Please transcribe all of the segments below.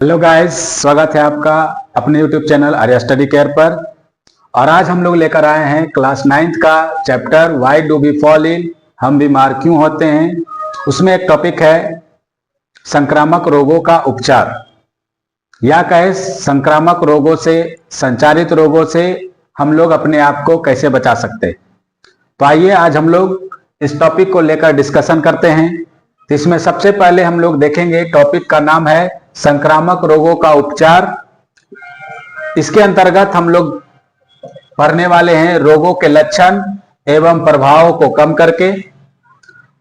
Hello guys, स्वागत है आपका अपने YouTube channel Arya study care पर। और आज हम लोग लेकर आए हैं क्लास 9th का chapter why do we fall ill, हम बीमार क्यों होते हैं। उसमें एक टॉपिक है संक्रामक रोगों का उपचार, या कहे संक्रामक रोगों से, संचारित रोगों से हम लोग अपने आप को कैसे बचा सकते हैं। तो आइए आज हम लोग इस टॉपिक को लेकर डिस्कशन करते हैं। तो इसमें सबसे पहले हम लोग देखेंगे, टॉपिक का नाम है संक्रामक रोगों का उपचार। इसके अंतर्गत हम लोग पढ़ने वाले हैं रोगों के लक्षण एवं प्रभावों को कम करके।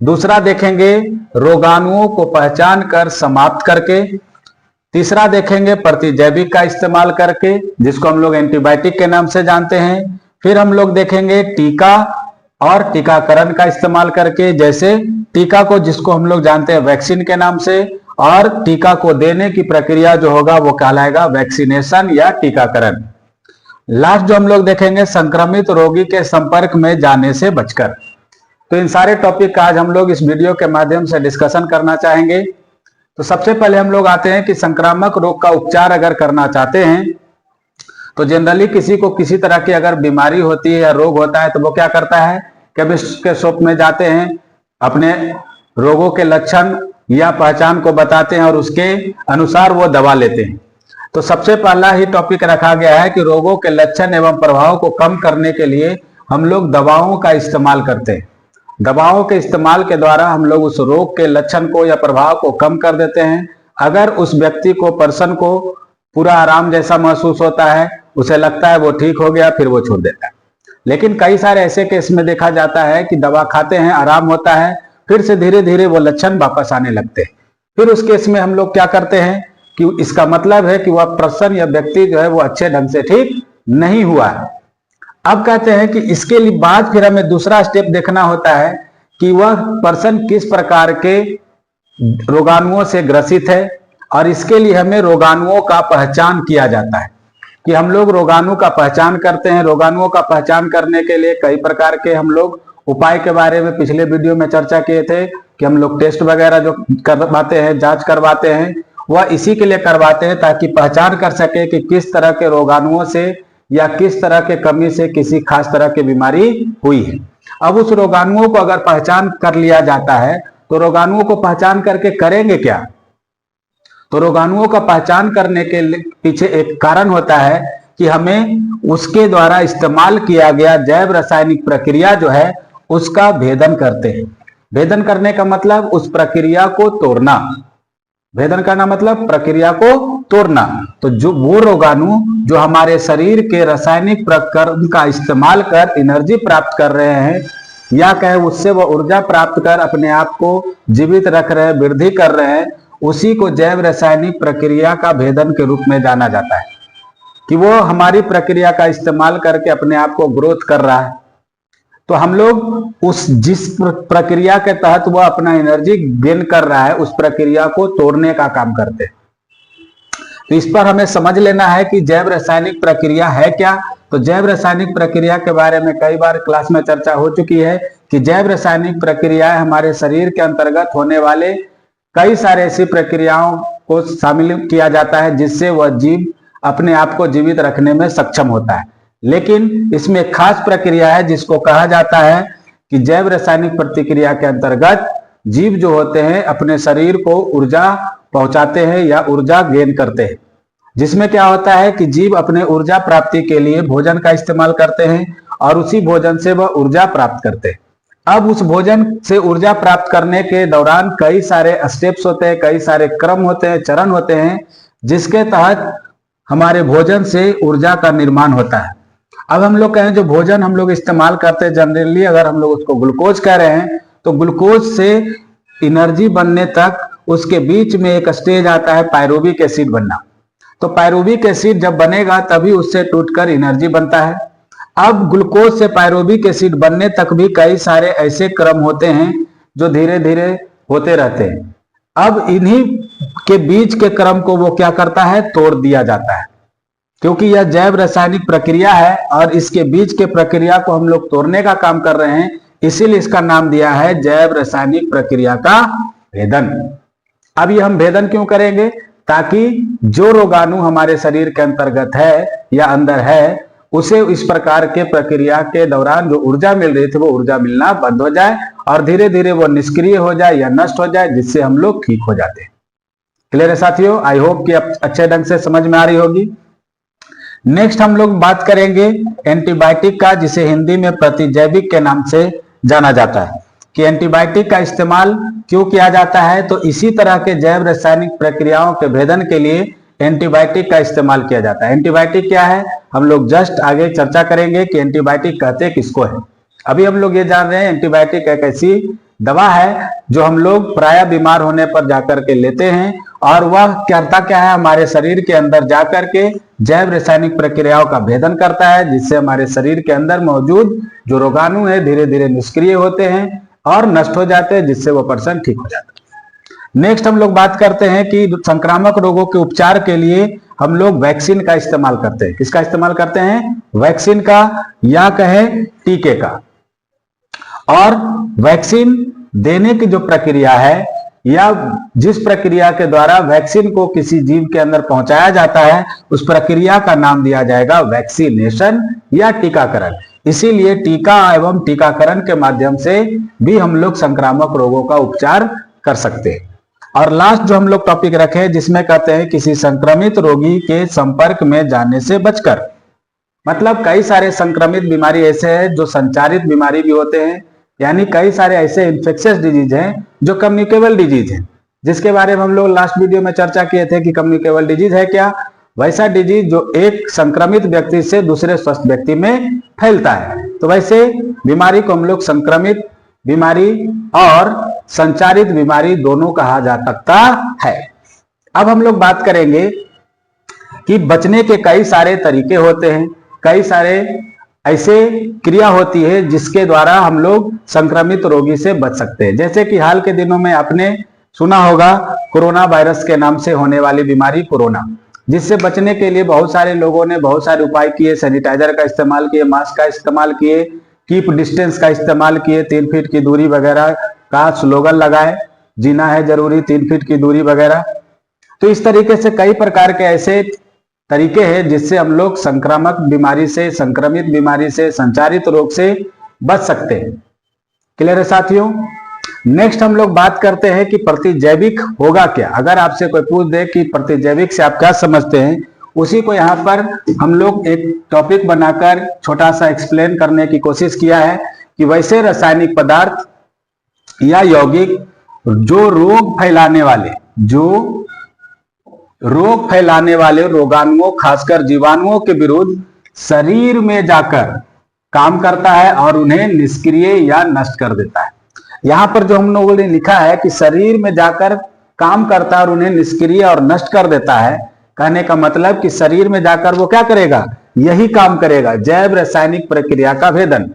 दूसरा देखेंगे रोगाणुओं को पहचान कर समाप्त करके। तीसरा देखेंगे प्रतिजैविक का इस्तेमाल करके, जिसको हम लोग एंटीबायोटिक के नाम से जानते हैं। फिर हम लोग देखेंगे टीका और टीकाकरण का इस्तेमाल करके, जैसे टीका को जिसको हम लोग जानते हैं वैक्सीन के नाम से, और टीका को देने की प्रक्रिया जो होगा वो कहलाएगा वैक्सीनेशन या टीकाकरण। लास्ट जो हम लोग देखेंगे संक्रमित रोगी के संपर्क में जाने से बचकर। तो इन सारे टॉपिक का आज हम लोग इस वीडियो के माध्यम से डिस्कशन करना चाहेंगे। तो सबसे पहले हम लोग आते हैं कि संक्रामक रोग का उपचार अगर करना चाहते हैं तो जनरली किसी को किसी तरह की अगर बीमारी होती है या रोग होता है तो वो क्या करता है, केमिस्ट के शॉप में जाते हैं, अपने रोगों के लक्षण या पहचान को बताते हैं और उसके अनुसार वो दवा लेते हैं। तो सबसे पहला ही टॉपिक रखा गया है कि रोगों के लक्षण एवं प्रभाव को कम करने के लिए हम लोग दवाओं का इस्तेमाल करते हैं। दवाओं के इस्तेमाल के द्वारा हम लोग उस रोग के लक्षण को या प्रभाव को कम कर देते हैं। अगर उस व्यक्ति को, पर्सन को पूरा आराम जैसा महसूस होता है, उसे लगता है वो ठीक हो गया, फिर वो छोड़ देता है। लेकिन कई सारे ऐसे केस में देखा जाता है कि दवा खाते हैं, आराम होता है, फिर से धीरे धीरे वो लक्षण वापस आने लगते हैं। फिर उस केस में हम लोग क्या करते हैं कि इसका मतलब है कि वह पर्सन या व्यक्ति जो है वो अच्छे ढंग से ठीक नहीं हुआ है। अब कहते हैं कि इसके लिए बाद फिर हमें दूसरा स्टेप देखना होता है कि वह पर्सन किस प्रकार के रोगाणुओं से ग्रसित है, और इसके लिए हमें रोगाणुओं का पहचान किया जाता है कि हम लोग रोगाणु का पहचान करते हैं। रोगाणुओं का पहचान करने के लिए कई प्रकार के हम लोग उपाय के बारे में पिछले वीडियो में चर्चा किए थे कि हम लोग टेस्ट वगैरह जो करवाते हैं, जांच करवाते हैं, वह इसी के लिए करवाते हैं ताकि पहचान कर सके कि किस तरह के रोगाणुओं से या किस तरह के कमी से किसी खास तरह की बीमारी हुई है। अब उस रोगाणुओं को अगर पहचान कर लिया जाता है तो रोगाणुओं को पहचान करके करेंगे क्या। तो रोगाणुओं का पहचान करने के पीछे एक कारण होता है कि हमें उसके द्वारा इस्तेमाल किया गया जैव रासायनिक प्रक्रिया जो है उसका भेदन करते हैं। भेदन करने का मतलब उस प्रक्रिया को तोड़ना। भेदन करना मतलब प्रक्रिया को तोड़ना। तो जो वो रोगाणु जो हमारे शरीर के रासायनिक प्रक्रम का इस्तेमाल कर एनर्जी प्राप्त कर रहे हैं, या कहे उससे वो ऊर्जा प्राप्त कर अपने आप को जीवित रख रहे हैं, वृद्धि कर रहे हैं, उसी को जैव रासायनिक प्रक्रिया का भेदन के रूप में जाना जाता है कि वो हमारी प्रक्रिया का इस्तेमाल करके अपने आप को ग्रोथ कर रहा है। तो हम लोग उस जिस प्रक्रिया के तहत वो अपना एनर्जी गेन कर रहा है उस प्रक्रिया को तोड़ने का काम करते हैं। तो इस पर हमें समझ लेना है कि जैव रासायनिक प्रक्रिया है क्या। तो जैव रासायनिक प्रक्रिया के बारे में कई बार क्लास में चर्चा हो चुकी है कि जैव रासायनिक प्रक्रियाएं हमारे शरीर के अंतर्गत होने वाले कई सारे ऐसी प्रक्रियाओं को शामिल किया जाता है जिससे वह जीव अपने आप को जीवित रखने में सक्षम होता है। लेकिन इसमें एक खास प्रक्रिया है जिसको कहा जाता है कि जैव रासायनिक प्रतिक्रिया के अंतर्गत जीव जो होते हैं अपने शरीर को ऊर्जा पहुंचाते हैं या ऊर्जा गेन करते हैं। जिसमें क्या होता है कि जीव अपने ऊर्जा प्राप्ति के लिए भोजन का इस्तेमाल करते हैं और उसी भोजन से वह ऊर्जा प्राप्त करते हैं। अब उस भोजन से ऊर्जा प्राप्त करने के दौरान कई सारे स्टेप्स होते हैं, कई सारे क्रम होते हैं, चरण होते हैं, जिसके तहत हमारे भोजन से ऊर्जा का निर्माण होता है। अब हम लोग कहें जो भोजन हम लोग इस्तेमाल करते हैं जनरली, अगर हम लोग उसको ग्लूकोज कह रहे हैं तो ग्लूकोज से एनर्जी बनने तक उसके बीच में एक स्टेज आता है पायरुविक एसिड बनना। तो पायरुविक एसिड जब बनेगा तभी उससे टूटकर एनर्जी बनता है। अब ग्लूकोज से पायरुविक एसिड बनने तक भी कई सारे ऐसे क्रम होते हैं जो धीरे धीरे होते रहते हैं। अब इन्हीं के बीच के क्रम को वो क्या करता है, तोड़ दिया जाता है, क्योंकि यह जैव रासायनिक प्रक्रिया है और इसके बीच के प्रक्रिया को हम लोग तोड़ने का काम कर रहे हैं, इसीलिए इसका नाम दिया है जैव रासायनिक प्रक्रिया का भेदन। अब ये हम भेदन क्यों करेंगे, ताकि जो रोगाणु हमारे शरीर के अंतर्गत है या अंदर है, उसे इस प्रकार के प्रक्रिया के दौरान जो ऊर्जा मिल रही थी वो ऊर्जा मिलना बंद हो जाए और धीरे धीरे वो निष्क्रिय हो जाए या नष्ट हो जाए, जिससे हम लोग ठीक हो जाते हैं। क्लियर है साथियों? आई होप कि अब अच्छे ढंग से समझ में आ रही होगी। नेक्स्ट हम लोग बात करेंगे एंटीबायोटिक का, जिसे हिंदी में प्रतिजैविक के नाम से जाना जाता है। कि एंटीबायोटिक का इस्तेमाल क्यों किया जाता है? तो इसी तरह के जैव रासायनिक प्रक्रियाओं के भेदन के लिए एंटीबायोटिक का इस्तेमाल किया जाता है। एंटीबायोटिक क्या है, हम लोग जस्ट आगे चर्चा करेंगे कि एंटीबायोटिक कहते किसको है। अभी हम लोग ये जान रहे हैं एंटीबायोटिक एक ऐसी दवा है जो हम लोग प्राय बीमार होने पर जाकर के लेते हैं, और वह करता क्या है, हमारे शरीर के अंदर जाकर के जैव रासायनिक प्रक्रियाओं का भेदन करता है, जिससे हमारे शरीर के अंदर मौजूद जो रोगाणु है धीरे धीरे निष्क्रिय होते हैं और नष्ट हो जाते हैं, जिससे वो पर्सन ठीक हो जाता है। नेक्स्ट हम लोग बात करते हैं कि संक्रामक रोगों के उपचार के लिए हम लोग वैक्सीन का इस्तेमाल करते हैं। किसका इस्तेमाल करते हैं? वैक्सीन का, या कहें टीके का। और वैक्सीन देने की जो प्रक्रिया है या जिस प्रक्रिया के द्वारा वैक्सीन को किसी जीव के अंदर पहुंचाया जाता है, उस प्रक्रिया का नाम दिया जाएगा वैक्सीनेशन या टीकाकरण। इसीलिए टीका एवं टीकाकरण के माध्यम से भी हम लोग संक्रामक रोगों का उपचार कर सकते हैं। और लास्ट जो हम लोग टॉपिक रखे जिसमें कहते हैं किसी संक्रमित रोगी के संपर्क में जाने से बचकर। मतलब कई सारे संक्रमित बीमारी ऐसे हैं जो संचारित बीमारी भी होते हैं, यानी कई सारे ऐसे इन्फेक्शियस डिजीज हैं जो कम्युनिकेबल डिजीज हैं, जिसके बारे में हम लोग लास्ट वीडियो में चर्चा किए थे कि कम्युनिकेबल डिजीज है क्या, वैसा डिजीज जो एक संक्रमित व्यक्ति से दूसरे स्वस्थ व्यक्ति में फैलता है। तो वैसे बीमारी को हम लोग संक्रमित बीमारी और संचारित बीमारी दोनों कहा जा सकता है। अब हम लोग बात करेंगे कि बचने के कई सारे तरीके होते हैं, कई सारे ऐसे क्रिया होती है जिसके द्वारा हम लोग संक्रमित रोगी से बच सकते हैं। जैसे कि हाल के दिनों में आपने सुना होगा कोरोना वायरस के नाम से होने वाली बीमारी कोरोना, जिससे बचने के लिए बहुत सारे लोगों ने बहुत सारे उपाय किए, सैनिटाइजर का इस्तेमाल किए, मास्क का इस्तेमाल किए, कीप डिस्टेंस का इस्तेमाल किए, 3 फीट की दूरी वगैरह का स्लोगन लगाए, जीना है जरूरी 3 फीट की दूरी वगैरह। तो इस तरीके से कई प्रकार के ऐसे तरीके हैं जिससे हम लोग संक्रामक बीमारी से, संक्रमित बीमारी से, संचारित रोग से बच सकते हैं। क्लियर है साथियों? नेक्स्ट हम लोग बात करते हैं कि प्रतिजैविक होगा क्या। अगर आपसे कोई पूछ दे कि प्रतिजैविक से आप क्या समझते हैं, उसी को यहाँ पर हम लोग एक टॉपिक बनाकर छोटा सा एक्सप्लेन करने की कोशिश किया है कि वैसे रासायनिक पदार्थ या यौगिक जो रोग फैलाने वाले रोगाणुओं, खासकर जीवाणुओं के विरुद्ध शरीर में जाकर काम करता है और उन्हें निष्क्रिय या नष्ट कर देता है। यहां पर जो हम लोगों ने लिखा है कि शरीर में जाकर काम करता है और उन्हें निष्क्रिय और नष्ट कर देता है, कहने का मतलब कि शरीर में जाकर वो क्या करेगा, यही काम करेगा, जैव रासायनिक प्रक्रिया का भेदन।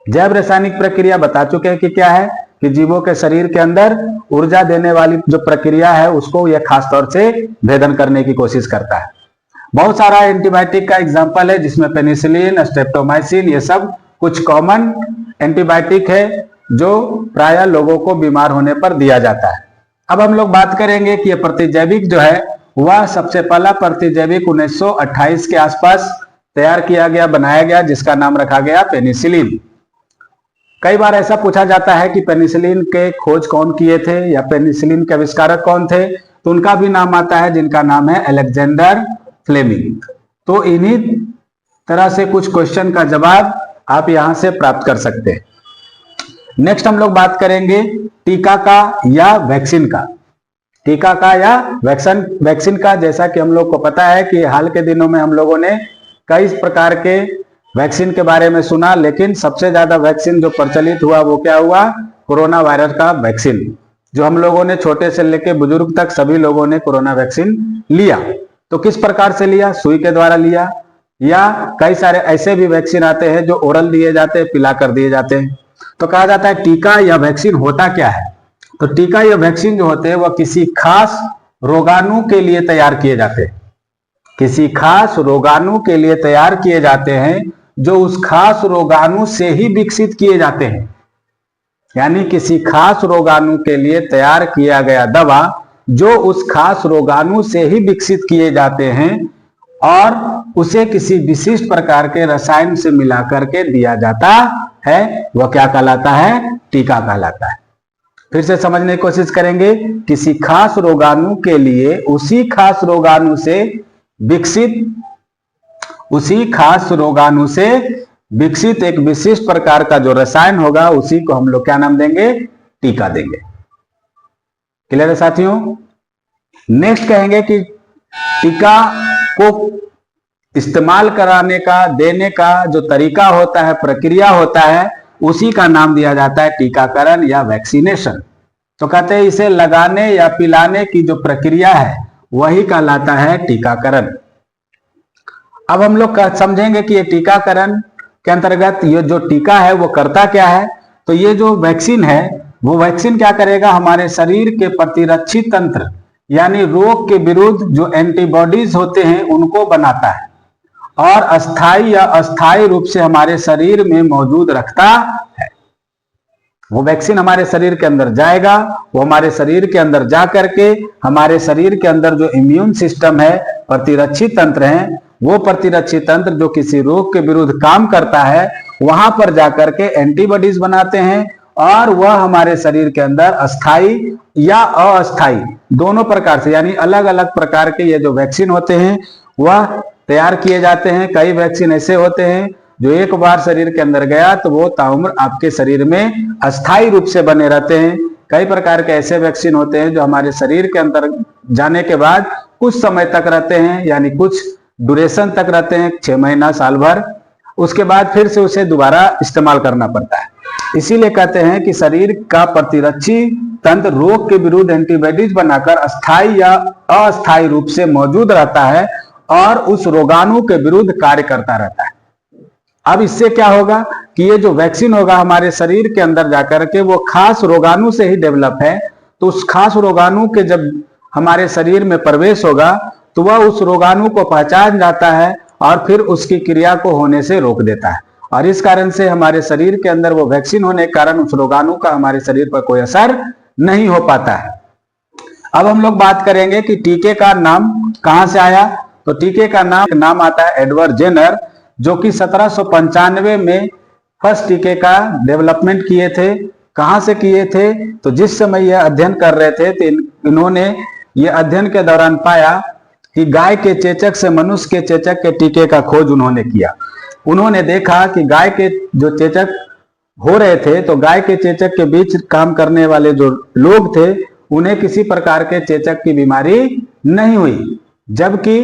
जैव रासायनिक प्रक्रिया बता चुके हैं कि क्या है, कि जीवों के शरीर के अंदर ऊर्जा देने वाली जो प्रक्रिया है उसको यह खास तौर से भेदन करने की कोशिश करता है। बहुत सारा एंटीबायोटिक का एग्जांपल है जिसमें पेनिसिलिन, स्ट्रेप्टोमाइसिन, ये सब कुछ कॉमन एंटीबायोटिक है जो प्राय लोगों को बीमार होने पर दिया जाता है। अब हम लोग बात करेंगे कि ये प्रतिजैविक जो है वह सबसे पहला प्रतिजैविक 1928 के आसपास तैयार किया गया, बनाया गया, जिसका नाम रखा गया पेनिसिलिन। कई बार ऐसा पूछा जाता है कि पेनिसिलिन के खोज कौन किए थे या पेनिसिलिन के आविष्कारक कौन थे, तो उनका भी नाम आता है जिनका नाम है अलेक्जेंडर फ्लेमिंग। तो इन्हीं तरह से कुछ क्वेश्चन का जवाब आप यहां से प्राप्त कर सकते हैं। नेक्स्ट हम लोग बात करेंगे टीका का या वैक्सीन का। टीका का या वैक्सीन का, जैसा कि हम लोग को पता है कि हाल के दिनों में हम लोगों ने कई प्रकार के वैक्सीन के बारे में सुना, लेकिन सबसे ज्यादा वैक्सीन जो प्रचलित हुआ वो क्या हुआ, कोरोना वायरस का वैक्सीन, जो हम लोगों ने छोटे से लेकर बुजुर्ग तक सभी लोगों ने कोरोना वैक्सीन लिया। तो किस प्रकार से लिया, सुई के द्वारा लिया, या कई सारे ऐसे भी वैक्सीन आते हैं जो ओरल दिए जाते हैं, पिला कर दिए जाते हैं। तो कहा जाता है टीका या वैक्सीन होता क्या है। तो टीका या वैक्सीन जो होते हैं वह किसी खास रोगाणु के लिए तैयार किए जाते हैं, किसी खास रोगाणु के लिए तैयार किए जाते हैं, जो उस खास रोगाणु से ही विकसित किए जाते हैं। यानी किसी खास रोगाणु के लिए तैयार किया गया दवा जो उस खास रोगाणु से ही विकसित किए जाते हैं और उसे किसी विशिष्ट प्रकार के रसायन से मिला करके दिया जाता है, वह क्या कहलाता है? टीका कहलाता है। फिर से समझने की कोशिश करेंगे। किसी खास रोगाणु के लिए उसी खास रोगाणु से विकसित एक विशिष्ट प्रकार का जो रसायन होगा, उसी को हम लोग क्या नाम देंगे? टीका देंगे। क्लियर है साथियों? नेक्स्ट कहेंगे कि टीका को इस्तेमाल कराने का, देने का जो तरीका होता है, प्रक्रिया होता है, उसी का नाम दिया जाता है टीकाकरण या वैक्सीनेशन। तो कहते हैं इसे लगाने या पिलाने की जो प्रक्रिया है वही कहलाता है टीकाकरण। अब हम लोग समझेंगे कि ये टीकाकरण के अंतर्गत ये जो टीका है वो करता क्या है। तो ये जो वैक्सीन है, वो वैक्सीन क्या करेगा? हमारे शरीर के प्रतिरक्षी तंत्र यानी रोग के विरुद्ध जो एंटीबॉडीज होते हैं उनको बनाता है और अस्थायी या अस्थायी रूप से हमारे शरीर में मौजूद रखता है। वो वैक्सीन हमारे शरीर के अंदर जाएगा, वो हमारे शरीर के अंदर जा करके हमारे शरीर के अंदर जो इम्यून सिस्टम है, प्रतिरक्षी तंत्र है, वो प्रतिरक्षी तंत्र जो किसी रोग के विरुद्ध काम करता है, वहां पर जाकर के एंटीबॉडीज बनाते हैं और वह हमारे शरीर के अंदर अस्थायी या अस्थायी दोनों प्रकार से यानी अलग अलग प्रकार के ये जो वैक्सीन होते हैं वह तैयार किए जाते हैं। कई वैक्सीन ऐसे होते हैं जो एक बार शरीर के अंदर गया तो वो ताउम्र आपके शरीर में अस्थायी रूप से बने रहते हैं। कई प्रकार के ऐसे वैक्सीन होते हैं जो हमारे शरीर के अंदर जाने के बाद कुछ समय तक रहते हैं, यानी कुछ ड्यूरेशन तक रहते हैं, 6 महीना, साल भर। उसके बाद फिर से उसे दोबारा इस्तेमाल करना पड़ता है। इसीलिए कहते हैं कि शरीर का प्रतिरक्षी तंत्र रोग के विरुद्ध एंटीबॉडीज बनाकर अस्थायी या अस्थायी रूप से मौजूद रहता है और उस रोगाणु के विरुद्ध कार्य करता रहता है। अब इससे क्या होगा कि ये जो वैक्सीन होगा हमारे शरीर के अंदर जाकर के वो खास रोगाणु से ही डेवलप है, तो उस खास रोगाणु के जब हमारे शरीर में प्रवेश होगा तो वह उस रोगाणु को पहचान जाता है और फिर उसकी क्रिया को होने से रोक देता है और इस कारण से हमारे शरीर के अंदर वो वैक्सीन होने के कारण उस रोगाणु का हमारे शरीर पर कोई असर नहीं हो पाता है। अब हम लोग बात करेंगे कि टीके का नाम कहां से आया। तो टीके का नाम आता है एडवर्ड जेनर, जो कि 1795 में फर्स्ट टीके का डेवलपमेंट किए थे। कहां से किए थे? तो जिस समय यह अध्ययन कर रहे थे तो इन्होंने ये अध्ययन के दौरान पाया कि गाय के चेचक से मनुष्य के चेचक के टीके का खोज उन्होंने किया। उन्होंने देखा कि गाय के जो चेचक हो रहे थे तो गाय के चेचक के बीच काम करने वाले जो लोग थे उन्हें किसी प्रकार के चेचक की बीमारी नहीं हुई, जबकि